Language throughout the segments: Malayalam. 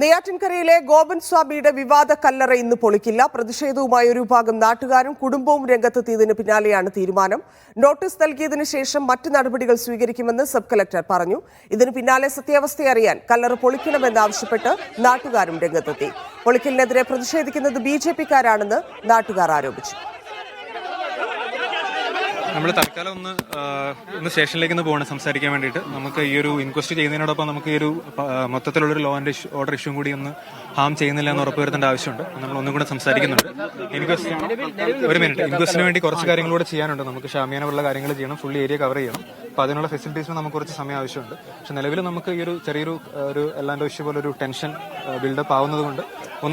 നെയ്യാറ്റിൻകരയിലെ ഗോപൻ സ്വാമിയുടെ വിവാദ കല്ലറ ഇന്ന് പൊളിക്കില്ല. പ്രതിഷേധവുമായി ഒരു വിഭാഗം നാട്ടുകാരും കുടുംബവും രംഗത്തെത്തിയതിന് പിന്നാലെയാണ് തീരുമാനം. നോട്ടീസ് നൽകിയതിനു ശേഷം മറ്റ് നടപടികൾ സ്വീകരിക്കുമെന്ന് സബ് കളക്ടർ പറഞ്ഞു. ഇതിന് പിന്നാലെ സത്യാവസ്ഥ അറിയാൻ കല്ലറ പൊളിക്കണമെന്നാവശ്യപ്പെട്ട് നാട്ടുകാരും രംഗത്തെത്തി. പൊളിക്കലിനെതിരെ പ്രതിഷേധിക്കുന്നത് BJP-ക്കാരാണെന്ന് നാട്ടുകാർ ആരോപിച്ചു. നമ്മൾ തൽക്കാലം ഒന്ന് സ്റ്റേഷനിലേക്ക് പോകണം സംസാരിക്കാൻ വേണ്ടിയിട്ട്. നമുക്ക് ഈ ഒരു ഇൻക്വസ്റ്റ് ചെയ്യുന്നതിനോടൊപ്പം നമുക്ക് ഈ ഒരു മൊത്തത്തിലുള്ളൊരു ലോ ആൻഡ് ഓർഡർ ഇഷ്യൂ കൂടി ഒന്ന് ഹാം ചെയ്യുന്നില്ല എന്ന് ഉറപ്പുവരുത്തേണ്ട ആവശ്യമുണ്ട്. നമ്മൾ ഒന്നും കൂടെ സംസാരിക്കുന്നുണ്ട്. ഇൻക്വസ്റ്റിന് വേണ്ടി കുറച്ച് കാര്യങ്ങളൂടെ ചെയ്യാനുണ്ട്. നമുക്ക് ഷാമിയാനുള്ള കാര്യങ്ങൾ ചെയ്യണം, ഫുൾ ഏരിയ കവർ ചെയ്യണം. അപ്പോൾ അതിനുള്ള ഫെസിലിറ്റീസിന് നമുക്ക് കുറച്ച് സമയം ആവശ്യമുണ്ട്. പക്ഷെ നിലവിൽ നമുക്ക് ഈ ഒരു ചെറിയൊരു എല്ലാൻ്റെ ഇഷ്യൂ പോലെ ഒരു ടെൻഷൻ ബിൽഡപ്പ് ആവുന്നത് കൊണ്ട്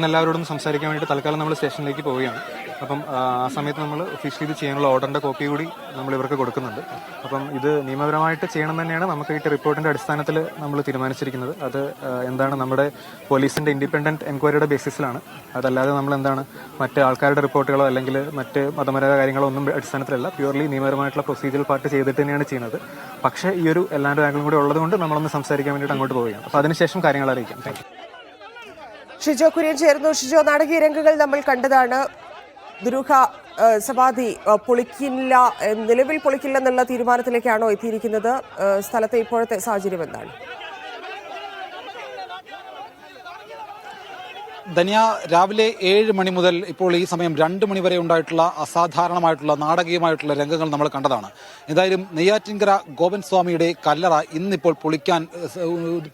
എല്ലാവരോടും സംസാരിക്കാൻ വേണ്ടിയിട്ട് തൽക്കാലം നമ്മൾ സ്റ്റേഷനിലേക്ക് പോവുകയാണ്. അപ്പം ആ സമയത്ത് നമ്മൾ ഒഫീഷ്യലി ഇത് ചെയ്യാനുള്ള ഓർഡറിന്റെ കോപ്പി കൂടി നമ്മൾ ഇവർക്ക് കൊടുക്കുന്നുണ്ട്. അപ്പം ഇത് നിയമപരമായിട്ട് ചെയ്യണം തന്നെയാണ് നമുക്ക് ഈ റിപ്പോർട്ടിന്റെ അടിസ്ഥാനത്തിൽ നമ്മൾ തീരുമാനിച്ചിരിക്കുന്നത്. അത് എന്താണ് നമ്മുടെ പോലീസിന്റെ ഇൻഡിപെൻഡന്റ് എൻക്വയറിയുടെ ബേസിസിലാണ്. അതല്ലാതെ നമ്മൾ എന്താണ് മറ്റ് ആൾക്കാരുടെ റിപ്പോർട്ടുകളോ അല്ലെങ്കിൽ മറ്റ് മതപരമായ കാര്യങ്ങളോ ഒന്നും അടിസ്ഥാനത്തിലല്ല. പ്യൂർലി നിയമപരമായിട്ടുള്ള പ്രൊസീജിയർ പാർട്ട് ചെയ്തിട്ട് തന്നെയാണ് ചെയ്യുന്നത്. പക്ഷേ ഈ ഒരു എല്ലാവരുടെ ആംഗിളും കൂടി ഉള്ളതുകൊണ്ട് നമ്മളൊന്ന് സംസാരിക്കാൻ വേണ്ടിയിട്ട് അങ്ങോട്ട് പോവുകയാണ്. അപ്പോൾ അതിനുശേഷം കാര്യങ്ങൾ അറിയിക്കാം. Thank you. ഷിജോ കുര്യൻ ചേർന്നു. ഷിജോ, നാടകീയ രംഗങ്ങൾ നമ്മൾ കണ്ടതാണ്. ദുരൂഹ സമാധി പൊളിക്കില്ല, നിലവിൽ പൊളിക്കില്ലെന്നുള്ള തീരുമാനത്തിലേക്കാണോ എത്തിയിരിക്കുന്നത്? സ്ഥലത്തെ ഇപ്പോഴത്തെ സാഹചര്യം എന്താണ്? ധന്യ, രാവിലെ 7 മണി മുതൽ ഇപ്പോൾ ഈ സമയം 2 മണി വരെ ഉണ്ടായിട്ടുള്ള അസാധാരണമായിട്ടുള്ള നാടകീയമായിട്ടുള്ള രംഗങ്ങൾ നമ്മൾ കണ്ടതാണ്. എന്തായാലും നെയ്യാറ്റിൻകര ഗോപൻ സ്വാമിയുടെ കല്ലറ ഇന്നിപ്പോൾ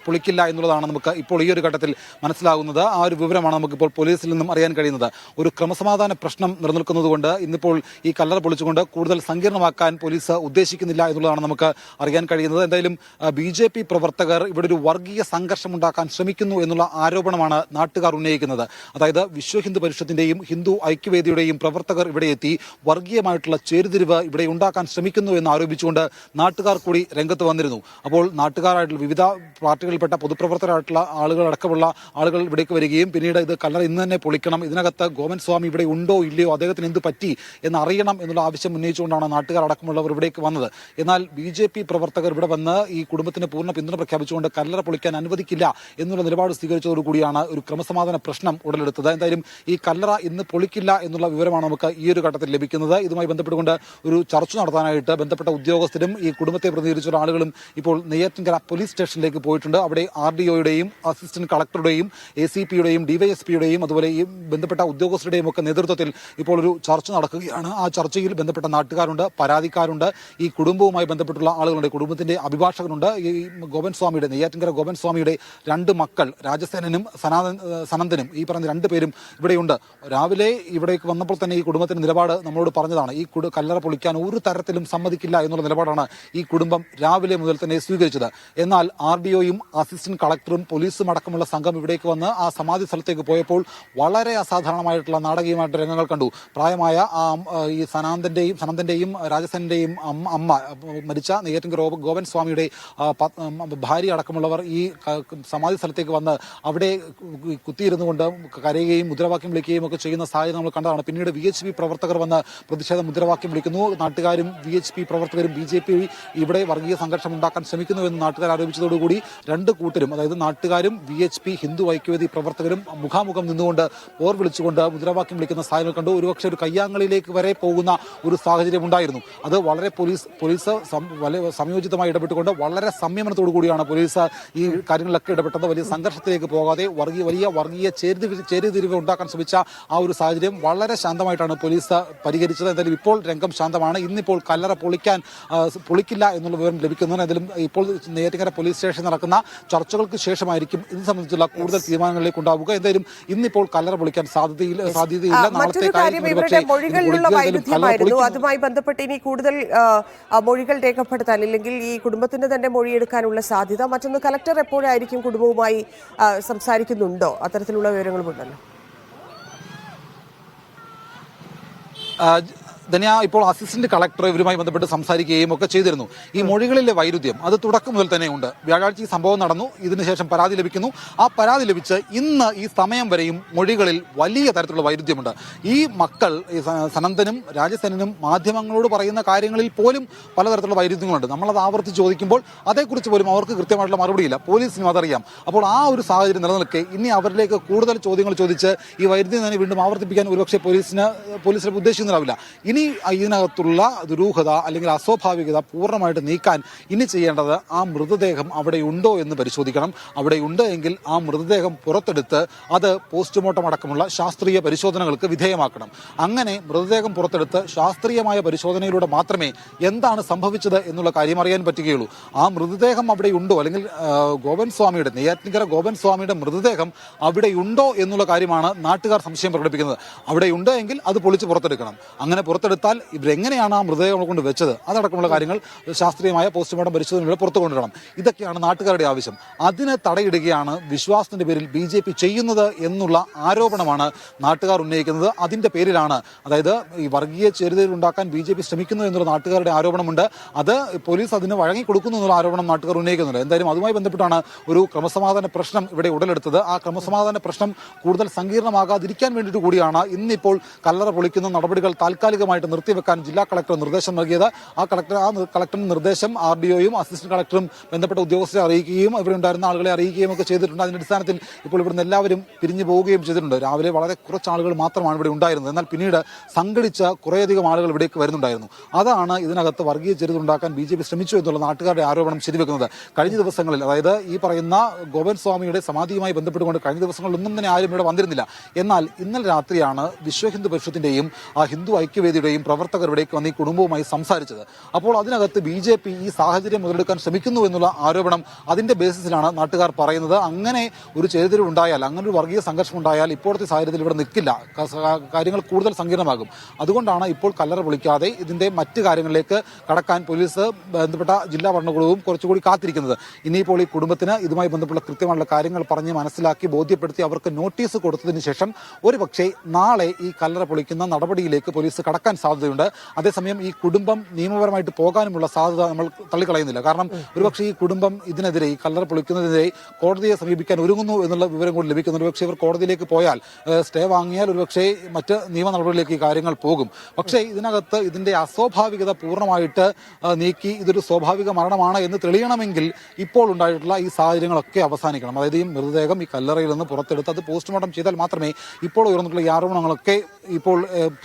പൊളിക്കില്ല എന്നുള്ളതാണ് നമുക്ക് ഇപ്പോൾ ഈ ഒരു ഘട്ടത്തിൽ മനസ്സിലാകുന്നത്. ആ ഒരു വിവരമാണ് നമുക്കിപ്പോൾ പോലീസിൽ നിന്നും അറിയാൻ കഴിയുന്നത്. ഒരു ക്രമസമാധാന പ്രശ്നം നിലനിൽക്കുന്നതുകൊണ്ട് ഇന്നിപ്പോൾ ഈ കല്ലറ പൊളിച്ചുകൊണ്ട് കൂടുതൽ സങ്കീർണമാക്കാൻ പോലീസ് ഉദ്ദേശിക്കുന്നില്ല എന്നുള്ളതാണ് നമുക്ക് അറിയാൻ കഴിയുന്നത്. എന്തായാലും BJP പ്രവർത്തകർ ഇവിടെ ഒരു വർഗീയ സംഘർഷം ഉണ്ടാക്കാൻ ശ്രമിക്കുന്നു എന്നുള്ള ആരോപണമാണ് നാട്ടുകാർ ഉന്നയിക്കുന്നത്. അതായത് വിശ്വ ഹിന്ദു പരിഷത്തിന്റെയും ഹിന്ദു ഐക്യവേദിയുടെയും പ്രവർത്തകർ ഇവിടെ എത്തി വർഗീയമായിട്ടുള്ള ചേരിതിരിവ് ഇവിടെ ഉണ്ടാക്കാൻ ശ്രമിക്കുന്നു എന്ന് ആരോപിച്ചുകൊണ്ട് നാട്ടുകാർ കൂടി രംഗത്ത് വന്നിരുന്നു. അപ്പോൾ നാട്ടുകാരായിട്ടുള്ള വിവിധ പാർട്ടികളിൽപ്പെട്ട പൊതുപ്രവർത്തകരായിട്ടുള്ള അടക്കമുള്ള ആളുകൾ ഇവിടേക്ക് വരികയും പിന്നീട് ഇത് കല്ലറ ഇന്ന് തന്നെ പൊളിക്കണം, ഇതിനകത്ത് ഗോപൻ സ്വാമി ഇവിടെ ഉണ്ടോ ഇല്ലയോ, അദ്ദേഹത്തിന് എന്ത് പറ്റി എന്നറിയണം എന്നുള്ള ആവശ്യം ഉന്നയിച്ചുകൊണ്ടാണ് നാട്ടുകാർ അടക്കമുള്ളവർ ഇവിടേക്ക് വന്നത്. എന്നാൽ BJP പ്രവർത്തകർ ഇവിടെ വന്ന് ഈ കുടുംബത്തിന് പൂർണ്ണ പിന്തുണ പ്രഖ്യാപിച്ചുകൊണ്ട് കല്ലറ പൊളിക്കാൻ അനുവദിക്കില്ല എന്നുള്ള നിലപാട് സ്വീകരിച്ചതോടുകൂടിയാണ് ഒരു ക്രമസമാധാന പ്രശ്നം ഉടലെടുത്തത്. എന്തായാലും ഈ കല്ലറ ഇന്ന് പൊളിക്കില്ല എന്നുള്ള വിവരമാണ് നമുക്ക് ഈ ഒരു ഘട്ടത്തിൽ ലഭിക്കുന്നത്. ഇതുമായി ബന്ധപ്പെട്ടുകൊണ്ട് ഒരു ചർച്ച നടത്താനായിട്ട് ബന്ധപ്പെട്ട ഉദ്യോഗസ്ഥരും ഈ കുടുംബത്തെ പ്രതിനിധീകരിച്ചുള്ള ആളുകളും ഇപ്പോൾ നെയ്യാറ്റിൻകര പോലീസ് സ്റ്റേഷനിലേക്ക് പോയിട്ടുണ്ട്. അവിടെ RDOയുടെയും അസിസ്റ്റന്റ് കളക്ടറുടെയും ACPയുടെയും DYSPയുടെയും അതുപോലെ ഈ ബന്ധപ്പെട്ട ഉദ്യോഗസ്ഥരുടെയും ഒക്കെ നേതൃത്വത്തിൽ ഇപ്പോൾ ഒരു ചർച്ച നടക്കുകയാണ്. ആ ചർച്ചയിൽ ബന്ധപ്പെട്ട നാട്ടുകാരുണ്ട്, പരാതിക്കാരുണ്ട്, ഈ കുടുംബവുമായി ബന്ധപ്പെട്ടുള്ള ആളുകളുണ്ട്, കുടുംബത്തിന്റെ അഭിഭാഷകനുണ്ട്. ഈ ഗോപൻ സ്വാമിയുടെ നെയ്യാറ്റിൻകര ഗോപൻ സ്വാമിയുടെ 2 മക്കൾ രാജസേനനും സനന്ദനും ഈ പറഞ്ഞ 2 പേരും ഇവിടെയുണ്ട്. രാവിലെ ഇവിടേക്ക് വന്നപ്പോൾ തന്നെ ഈ കുടുംബത്തിന്റെ നിലപാട് നമ്മളോട് പറഞ്ഞതാണ്. ഈ കല്ലറ പൊളിക്കാൻ ഒരു തരത്തിലും സമ്മതിക്കില്ല എന്നുള്ള നിലപാടാണ് ഈ കുടുംബം രാവിലെ മുതൽ തന്നെ സ്വീകരിച്ചത്. എന്നാൽ RDOയും അസിസ്റ്റന്റ് കളക്ടറും പോലീസും അടക്കമുള്ള സംഘം ഇവിടേക്ക് വന്ന് ആ സമാധി സ്ഥലത്തേക്ക് പോയപ്പോൾ വളരെ അസാധാരണമായിട്ടുള്ള നാടകീയമായിട്ട് രംഗങ്ങൾ കണ്ടു. പ്രായമായ ഈ സനന്ദന്റെയും രാജസേനന്റെയും അമ്മ മരിച്ച നെയ്യാറ്റിൻകര ഗോപൻ സ്വാമിയുടെ ഭാര്യ അടക്കമുള്ളവർ ഈ സമാധി സ്ഥലത്തേക്ക് വന്ന് അവിടെ കുത്തിയിരുന്നു കൊണ്ട് കരയുകയും മുദ്രാവാക്യം വിളിക്കുകയും ഒക്കെ ചെയ്യുന്ന സാഹചര്യം നമ്മൾ കണ്ടതാണ്. പിന്നീട് VHP പ്രവർത്തകർ വന്ന് പ്രതിഷേധ മുദ്രാവാക്യം വിളിക്കുന്നു. നാട്ടുകാരും VHP പ്രവർത്തകരും BJP ഇവിടെ വർഗീയ സംഘർഷം ഉണ്ടാക്കാൻ ശ്രമിക്കുന്നുവെന്ന് നാട്ടുകാർ ആരോപിച്ചതോടുകൂടി 2 കൂട്ടരും, അതായത് നാട്ടുകാരും VHP ഹിന്ദു ഐക്യവേദി പ്രവർത്തകരും മുഖാമുഖം നിന്നുകൊണ്ട് പോർ വിളിച്ചുകൊണ്ട് മുദ്രാവാക്യം വിളിക്കുന്ന സാഹചര്യം കണ്ടു. ഒരുപക്ഷെ ഒരു കയ്യാങ്കളിയിലേക്ക് വരെ പോകുന്ന ഒരു സാഹചര്യം ഉണ്ടായിരുന്നു. അത് വളരെ പോലീസ് സംയോജിതമായി ഇടപെട്ടുകൊണ്ട് വളരെ സംയമനത്തോടു കൂടിയാണ് പോലീസ് ഈ കാര്യങ്ങളിലൊക്കെ ഇടപെട്ടത്. വലിയ സംഘർഷത്തിലേക്ക് പോകാതെ വലിയ വർഗീയ ചേരിതിരിവ് ഉണ്ടാക്കാൻ ശ്രമിച്ച ആ ഒരു സാഹചര്യം വളരെ ശാന്തമായിട്ടാണ് പോലീസ് പരിഹരിച്ചത്. എന്തായാലും ഇപ്പോൾ രംഗം ശാന്തമാണ്. ഇന്നിപ്പോൾ കല്ലറ പൊളിക്കില്ല എന്നുള്ള വിവരം ലഭിക്കുന്നു. അതിലും ഇപ്പോൾ നെയ്യാറ്റിൻകര പോലീസ് സ്റ്റേഷൻ നടക്കുന്ന ചർച്ചകൾക്ക് ശേഷമായിരിക്കും ഇത് സംബന്ധിച്ചുള്ള കൂടുതൽ തീരുമാനങ്ങളിലേക്ക് ഉണ്ടാവുക. എന്തായാലും ഇന്നിപ്പോൾ കല്ലറ പൊളിക്കാൻ സാധ്യതയില്ല. അതുമായി ബന്ധപ്പെട്ട് ഇനി കൂടുതൽ മൊഴികൾ രേഖപ്പെടുത്താൻ അല്ലെങ്കിൽ ഈ കുടുംബത്തിന്റെ തന്നെ മൊഴിയെടുക്കാനുള്ള സാധ്യത, മറ്റൊന്ന് കലക്ടർ എപ്പോഴായിരിക്കും കുടുംബവുമായി സംസാരിക്കുന്നുണ്ടോ? അത്തരത്തിലുള്ള വിവരങ്ങളുമുണ്ടല്ലോ. ധന്യ, ഇപ്പോൾ അസിസ്റ്റന്റ് കളക്ടർ ഇവരുമായി ബന്ധപ്പെട്ട് സംസാരിക്കുകയും ഒക്കെ ചെയ്തിരുന്നു. ഈ മൊഴികളിലെ വൈരുദ്ധ്യം അത് തുടക്കം മുതൽ തന്നെ ഉണ്ട്. വ്യാഴാഴ്ച ഈ സംഭവം നടന്നു, ഇതിനുശേഷം പരാതി ലഭിക്കുന്നു. ആ പരാതി ലഭിച്ച് ഇന്ന് ഈ സമയം വരെയും മൊഴികളിൽ വലിയ തരത്തിലുള്ള വൈരുദ്ധ്യമുണ്ട്. ഈ മക്കൾ സനന്ദനും രാജസേനനും മാധ്യമങ്ങളോട് പറയുന്ന കാര്യങ്ങളിൽ പോലും പലതരത്തിലുള്ള വൈരുദ്ധ്യങ്ങളുണ്ട്. നമ്മളത് ആവർത്തിച്ച് ചോദിക്കുമ്പോൾ അതേക്കുറിച്ച് പോലും അവർക്ക് കൃത്യമായിട്ടുള്ള മറുപടിയില്ല. പോലീസിനും അതറിയാം. അപ്പോൾ ആ ഒരു സാഹചര്യം നിലനിൽക്കെ ഇനി അവരിലേക്ക് കൂടുതൽ ചോദ്യങ്ങൾ ചോദിച്ച് ഈ വൈരുദ്ധ്യം തന്നെ വീണ്ടും ആവർത്തിപ്പിക്കാൻ ഒരുപക്ഷെ പോലീസിനെ ഉദ്ദേശിക്കുന്നുണ്ടാവില്ല. ഇനി ഇതിനകത്തുള്ള ദുരൂഹത അല്ലെങ്കിൽ അസ്വാഭാവികത പൂർണ്ണമായിട്ട് നീക്കാൻ ഇനി ചെയ്യേണ്ടത് ആ മൃതദേഹം അവിടെ ഉണ്ടോ എന്ന് പരിശോധിക്കണം. അവിടെ ഉണ്ട് എങ്കിൽ ആ മൃതദേഹം പുറത്തെടുത്ത് അത് പോസ്റ്റ്മോർട്ടം അടക്കമുള്ള ശാസ്ത്രീയ പരിശോധനകൾക്ക് വിധേയമാക്കണം. അങ്ങനെ മൃതദേഹം പുറത്തെടുത്ത് ശാസ്ത്രീയമായ പരിശോധനയിലൂടെ മാത്രമേ എന്താണ് സംഭവിച്ചത് എന്നുള്ള കാര്യം അറിയാൻ പറ്റുകയുള്ളൂ. ആ മൃതദേഹം അവിടെ ഉണ്ടോ, അല്ലെങ്കിൽ നെയ്യാറ്റിൻകര ഗോപൻ സ്വാമിയുടെ മൃതദേഹം അവിടെ ഉണ്ടോ എന്നുള്ള കാര്യമാണ് നാട്ടുകാർ സംശയം പ്രകടിപ്പിക്കുന്നത്. അവിടെ ഉണ്ട് എങ്കിൽ അത് പൊളിച്ച് പുറത്തെടുക്കണം. അങ്ങനെ പുറത്തെടുത്താൽ ഇവരെങ്ങനെയാണ് ആ മൃതദേഹം കൊണ്ട് വെച്ചത് അതടക്കമുള്ള കാര്യങ്ങൾ ശാസ്ത്രീയമായ പോസ്റ്റ്മോർട്ടം പരിശോധനയിലൂടെ പുറത്തു കൊണ്ടുവരണം. ഇതൊക്കെയാണ് നാട്ടുകാരുടെ ആവശ്യം. അതിനെ തടയിടുകയാണ് വിശ്വാസത്തിന്റെ പേരിൽ BJP ചെയ്യുന്നത് എന്നുള്ള ആരോപണമാണ് നാട്ടുകാർ ഉന്നയിക്കുന്നത്. അതിന്റെ പേരിലാണ്, അതായത് ഈ വർഗീയ ചേരിതിരിവ് ഉണ്ടാക്കാൻ BJP ശ്രമിക്കുന്നു എന്നുള്ള നാട്ടുകാരുടെ ആരോപണമുണ്ട്. അത് പോലീസ് അതിന് വഴങ്ങിക്കൊടുക്കുന്നു എന്നുള്ള ആരോപണം നാട്ടുകാർ ഉന്നയിക്കുന്നുണ്ട്. എന്തായാലും അതുമായി ബന്ധപ്പെട്ടാണ് ഒരു ക്രമസമാധാന പ്രശ്നം ഇവിടെ ഉടലെടുത്തത്. ആ ക്രമസമാധാന പ്രശ്നം കൂടുതൽ സങ്കീർണമാകാതിരിക്കാൻ വേണ്ടിയിട്ട് കൂടിയാണ് ഇന്നിപ്പോൾ കല്ലറ പൊളിക്കുന്ന നടപടികൾ താൽക്കാലികമായിട്ട് നിർത്തിവെക്കാൻ ജില്ലാ കളക്ടർ നിർദ്ദേശം നൽകിയത്. ആ കളക്ടറിന്റെ നിർദ്ദേശം RDOയും അസിസ്റ്റന്റ് കളക്ടറും ബന്ധപ്പെട്ട ഉദ്യോഗസ്ഥരെ അറിയിക്കുകയും ഇവിടെ ഉണ്ടായിരുന്ന ആളുകളെ അറിയിക്കുകയും ഒക്കെ ചെയ്തിട്ടുണ്ട്. അതിന്റെ അടിസ്ഥാനത്തിൽ ഇപ്പോൾ ഇവിടുന്ന് എല്ലാവരും പിരിഞ്ഞു പോവുകയും ചെയ്തിട്ടുണ്ട്. രാവിലെ വളരെ കുറച്ച് ആളുകൾ മാത്രമാണ് ഇവിടെ ഉണ്ടായിരുന്നത്. എന്നാൽ പിന്നീട് സംഘടിച്ച കുറേയധികം ആളുകൾ ഇവിടേക്ക് വരുന്നുണ്ടായിരുന്നു. അതാണ് ഇതിനകത്ത് വർഗീയ ചേരിതിരിവ് ഉണ്ടാക്കാൻ BJP ശ്രമിച്ചു എന്നുള്ള നാട്ടുകാരുടെ ആരോപണം ശരിവെക്കുന്നത്. കഴിഞ്ഞ ദിവസങ്ങളിൽ, അതായത് ഈ പറയുന്ന ഗോപൻ സ്വാമിയുടെ സമാധിയുമായി ബന്ധപ്പെട്ടുകൊണ്ട് കഴിഞ്ഞ ദിവസങ്ങളിലൊന്നും തന്നെ ആരും ഇവിടെ വന്നിരുന്നില്ല. എന്നാൽ ഇന്നലെ രാത്രിയാണ് വിശ്വ ഹിന്ദു പരിഷത്തിന്റെയും ഹിന്ദു ഐക്യവേദിയുടെയും പ്രവർത്തകർ ഇവിടേക്ക് വന്ന് ഈ കുടുംബവുമായി സംസാരിച്ചത്. അപ്പോൾ അതിനകത്ത് BJP ഈ സാഹചര്യം മുതലെടുക്കാൻ ശ്രമിക്കുന്നു എന്നുള്ള ആരോപണം അതിന്റെ ബേസിസിലാണ് നാട്ടുകാർ പറയുന്നത്. അങ്ങനെ ഒരു ചേരിതിരിവ് ഉണ്ടായാൽ, അങ്ങനെ ഒരു വർഗീയ സംഘർഷം ഉണ്ടായാൽ ഇപ്പോഴത്തെ സാഹചര്യത്തിൽ ഇവിടെ നിൽക്കില്ല, കാര്യങ്ങൾ കൂടുതൽ സങ്കീർണമാകും. അതുകൊണ്ടാണ് ഇപ്പോൾ കല്ലറ പൊളിക്കാതെ ഇതിന്റെ മറ്റ് കാര്യങ്ങളിലേക്ക് കടക്കാൻ പോലീസ് ബന്ധപ്പെട്ട ജില്ലാ ഭരണകൂടവും കുറച്ചുകൂടി കാത്തിരിക്കുന്നത്. ഇനിയിപ്പോൾ ഈ കുടുംബത്തിന് ഇതുമായി ബന്ധപ്പെട്ട കൃത്യമായുള്ള കാര്യങ്ങൾ പറഞ്ഞ് മനസ്സിലാക്കി ബോധ്യപ്പെടുത്തി അവർക്ക് നോട്ടീസ് കൊടുത്തതിന് ശേഷം ഒരുപക്ഷെ നാളെ ഈ കല്ലറ പൊളിക്കുന്ന നടപടിയിലേക്ക് പോലീസ് കടക്കാൻ സാധ്യതയുണ്ട്. അതേസമയം ഈ കുടുംബം നിയമപരമായിട്ട് പോകാനുമുള്ള സാധ്യത നമ്മൾ തള്ളിക്കളയുന്നില്ല. കാരണം ഒരുപക്ഷെ ഈ കുടുംബം ഇതിനെതിരെ, ഈ കല്ലറ പൊളിക്കുന്നതിനെതിരെ കോടതിയെ സമീപിക്കാൻ ഒരുങ്ങുന്നു എന്നുള്ള വിവരം കൂടി ലഭിക്കുന്നു. ഒരുപക്ഷെ ഇവർ കോടതിയിലേക്ക് പോയാൽ, സ്റ്റേ വാങ്ങിയാൽ ഒരുപക്ഷെ മറ്റ് നിയമ നടപടികളിലേക്ക് ഈ കാര്യങ്ങൾ പോകും. പക്ഷേ ഇതിനകത്ത് ഇതിന്റെ അസ്വാഭാവികത പൂർണ്ണമായിട്ട് നീക്കി ഇതൊരു സ്വാഭാവിക മരണമാണ് എന്ന് തെളിയണമെങ്കിൽ ഇപ്പോൾ ഉണ്ടായിട്ടുള്ള ഈ സാഹചര്യങ്ങളൊക്കെ അവസാനിക്കണം. അതായത് ഈ മൃതദേഹം ഈ കല്ലറയിൽ നിന്ന് പുറത്തെടുത്ത് അത് പോസ്റ്റ്മോർട്ടം ചെയ്താൽ മാത്രമേ ഇപ്പോൾ ഉയർന്നിട്ടുള്ള ഈ ആരോപണങ്ങളൊക്കെ ഇപ്പോൾ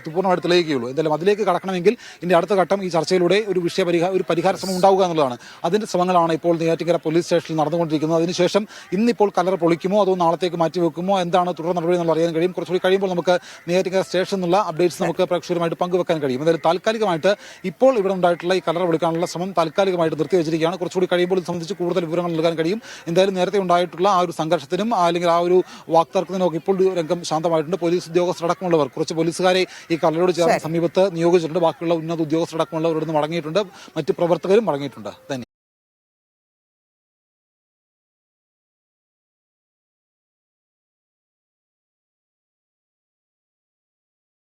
പൂർണ്ണമായിട്ട് തെളിയിക്കുകയുള്ളൂ. എന്തായാലും അതിലേക്ക് കടക്കണമെങ്കിൽ ഇതിന്റെ അടുത്ത ഘട്ടം ഈ ചർച്ചയിലൂടെ ഒരു പരിഹാര ശ്രമം ഉണ്ടാവുക എന്നുള്ളതാണ്. അതിന്റെ ശ്രമങ്ങളാണ് ഇപ്പോൾ നെയ്യാറ്റിൻകര പോലീസ് സ്റ്റേഷനിൽ നടന്നുകൊണ്ടിരിക്കുന്നത്. അതിനുശേഷം ഇന്നിപ്പോൾ കല്ലറ പൊളിക്കുമോ അതോ നാളത്തേക്ക് മാറ്റിവെക്കുമോ, എന്താണ് തുടർ നടപടി എന്നുള്ള അറിയാൻ കഴിയും. കുറച്ചുകൂടി കഴിയുമ്പോൾ നമുക്ക് നെയ്യാറ്റിൻകര സ്റ്റേഷനിൽ നിന്നുള്ള അപ്ഡേറ്റ്സ് നമുക്ക് പ്രേക്ഷകരുമായിട്ട് പങ്കുവെക്കാൻ കഴിയും. എന്തായാലും താൽക്കാലികമായിട്ട് ഇപ്പോൾ ഇവിടെ ഉണ്ടായിട്ടുള്ള ഈ കല്ലറ പൊളിക്കാനുള്ള ശ്രമം താൽക്കാലികമായിട്ട് നിർത്തിവെച്ചിരിക്കുകയാണ്. കുറച്ചുകൂടി കഴിയുമ്പോൾ ഇത് സംബന്ധിച്ച് കൂടുതൽ വിവരങ്ങൾ നൽകാൻ കഴിയും. എന്തായാലും നേരത്തെ ഉണ്ടായിട്ടുള്ള ആ ഒരു സംഘർഷത്തിനും അല്ലെങ്കിൽ ആ ഒരു വാക്തർക്കത്തിനും ഒക്കെ ഇപ്പോൾ രംഗം ശാന്തമായിട്ടുണ്ട്. പോലീസ് ഉദ്യോഗസ്ഥരടക്കമുള്ളവർ, കുറച്ച് പോലീസുകാരെ ഈ കല്ലറയോട് ചേർന്ന് സമീപത്ത് നിയോഗിച്ചിട്ടുണ്ട്. ബാക്കിയുള്ള ഉന്നത ഉദ്യോഗസ്ഥരടക്കമുള്ളവർ ഇവിടുന്ന് മടങ്ങിയിട്ടുണ്ട്. മറ്റ് പ്രവർത്തകരും മടങ്ങിയിട്ടുണ്ട്. തന്നെ